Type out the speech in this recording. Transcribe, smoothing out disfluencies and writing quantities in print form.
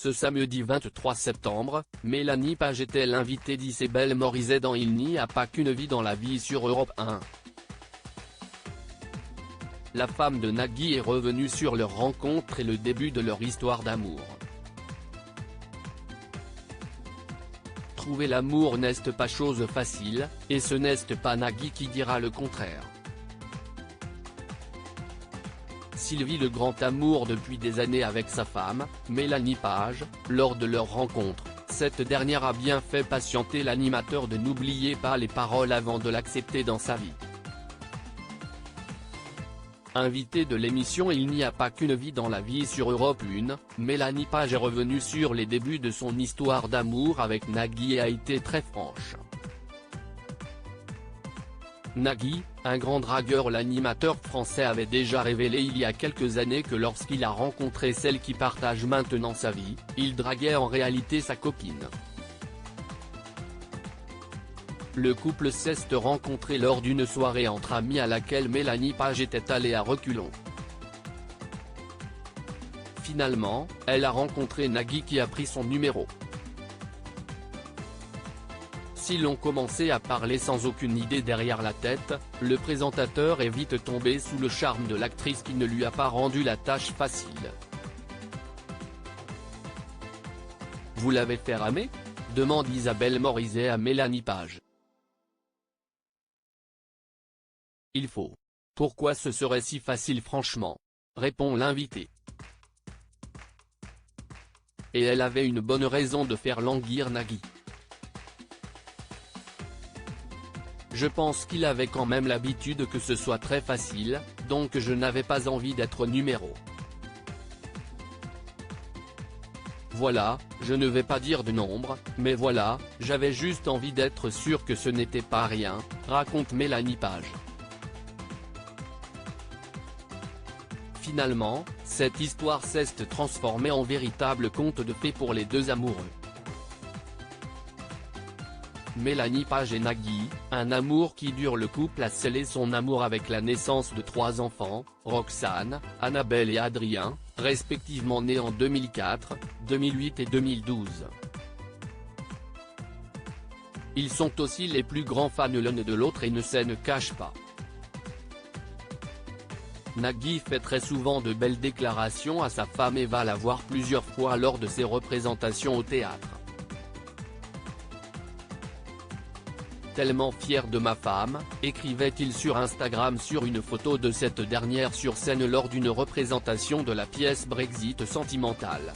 Ce samedi 23 septembre, Mélanie Page était l'invitée d'Isabelle Morizet dans Il n'y a pas qu'une vie dans la vie sur Europe 1. La femme de Nagui est revenue sur leur rencontre et le début de leur histoire d'amour. Trouver l'amour n'est pas chose facile, et ce n'est pas Nagui qui dira le contraire. S'il vit le grand amour depuis des années avec sa femme, Mélanie Page, lors de leur rencontre, cette dernière a bien fait patienter l'animateur de N'oubliez pas les paroles avant de l'accepter dans sa vie. Invitée de l'émission Il n'y a pas qu'une vie dans la vie sur Europe 1, Mélanie Page est revenue sur les débuts de son histoire d'amour avec Nagui et a été très franche. Nagui, un grand dragueur. L'animateur français avait déjà révélé il y a quelques années que lorsqu'il a rencontré celle qui partage maintenant sa vie, il draguait en réalité sa copine. Le couple s'est rencontré lors d'une soirée entre amis à laquelle Mélanie Page était allée à reculons. Finalement, elle a rencontré Nagui qui a pris son numéro. Si l'on commençait à parler sans aucune idée derrière la tête, le présentateur est vite tombé sous le charme de l'actrice qui ne lui a pas rendu la tâche facile. Vous l'avez fait ramer ? Demande Isabelle Morizet à Mélanie Page. Il faut. Pourquoi ce serait si facile franchement ? Répond l'invité. Et elle avait une bonne raison de faire languir Nagui. Je pense qu'il avait quand même l'habitude que ce soit très facile, donc je n'avais pas envie d'être numéro. Voilà, je ne vais pas dire de nombre, mais voilà, j'avais juste envie d'être sûr que ce n'était pas rien, raconte Mélanie Page. Finalement, cette histoire s'est transformée en véritable conte de fées pour les deux amoureux. Mélanie Page et Nagui, un amour qui dure. Le couple a scellé son amour avec la naissance de 3 enfants, Roxane, Annabelle et Adrien, respectivement nés en 2004, 2008 et 2012. Ils sont aussi les plus grands fans l'un de l'autre et ne se cachent pas. Nagui fait très souvent de belles déclarations à sa femme et va la voir plusieurs fois lors de ses représentations au théâtre. Tellement fier de ma femme, écrivait-il sur Instagram sur une photo de cette dernière sur scène lors d'une représentation de la pièce Brexit sentimentale.